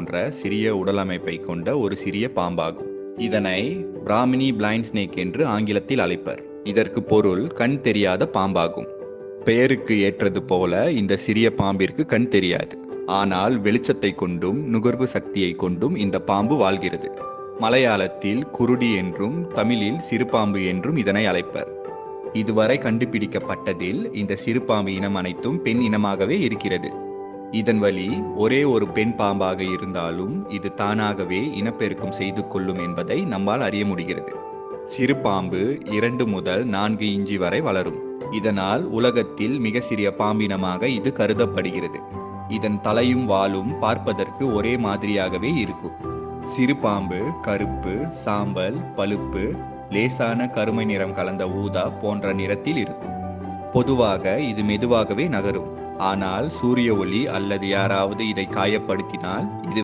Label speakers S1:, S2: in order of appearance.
S1: போன்ற சிறிய உடலமைப்பை கொண்ட ஒரு சிறிய பாம்பாகும். இதனை பிராமினி பிளைண்ட் ஸ்னேக் என்று ஆங்கிலத்தில் அழைப்பர். இதற்கு பொருள் கண் தெரியாத பாம்பாகும். பெயருக்கு ஏற்றது போல இந்த சிறிய பாம்பிற்கு கண் தெரியாது. ஆனால் வெளிச்சத்தை கொண்டும் நுகர்வு சக்தியை கொண்டும் இந்த பாம்பு வாழ்கிறது. மலையாளத்தில் குருடி என்றும் தமிழில் சிறுபாம்பு என்றும் இதனை அழைப்பர். இதுவரை கண்டுபிடிக்கப்பட்டதில் இந்த சிறுபாம்பு இனம் அனைத்தும் பெண் இனமாகவே இருக்கிறது. இதன் வழி ஒரே ஒரு பெண் பாம்பாக இருந்தாலும் இது தானாகவே இனப்பெருக்கம் செய்து கொள்ளும் என்பதை நம்மால் அறிய முடிகிறது. சிறுபாம்பு 2 முதல் 4 இன்ச்சு வரை வளரும். இதனால் உலகத்தில் மிக சிறிய பாம்பினமாக இது கருதப்படுகிறது. இதன் தலையும் வாலும் பார்ப்பதற்கு ஒரே மாதிரியாகவே இருக்கும். சிறுபாம்பு கருப்பு, சாம்பல், பழுப்பு, லேசான கருமை நிறம் கலந்த ஊதா போன்ற நிறத்தில் இருக்கும். பொதுவாக இது மெதுவாகவே நகரும். ஆனால் சூரிய ஒளி அல்லது யாராவது இதை காயப்படுத்தினால் இது